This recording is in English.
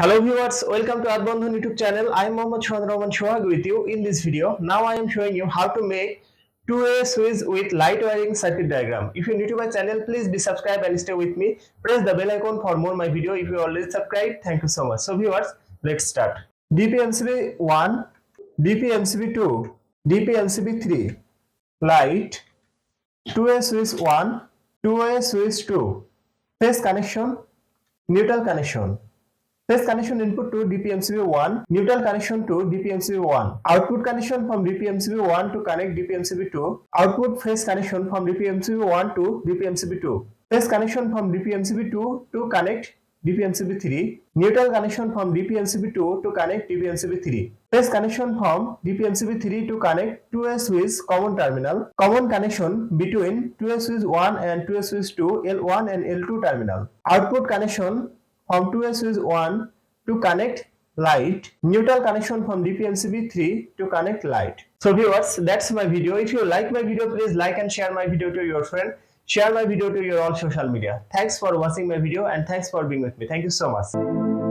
Hello viewers, welcome to Earthbondhon YouTube channel. I am Mohammad Shohag with you in this video. Now I am showing you how to make two-way switch with light wiring circuit diagram. If you are new to my channel, please be subscribed and stay with me. Press the bell icon for more my video. If you already subscribed, thank you so much. So viewers, let's start. DP MCB 1, DP MCB 2, DP MCB 3, light, two-way switch 1, two-way switch 2, phase connection, neutral connection. Phase connection input to DP MCB1, neutral connection to DP MCB1, output connection from DP MCB1 to connect DP MCB2, output phase connection from DP MCB1 to DP MCB2, phase connection from DP MCB2 to connect DP MCB3, neutral connection from DP MCB2 to connect DP MCB3, phase connection from DP MCB3 to connect two-way switch common terminal, common connection between two-way switch 1 and two-way switch 2, L1 and L2 terminal, output connection from two-way switch 1 to connect light, neutral connection from DP MCB3 to connect light. So viewers, that's my video. If you like my video, please like and share my video to your friend. Share my video to your all social media. Thanks for watching my video and thanks for being with me. Thank you so much.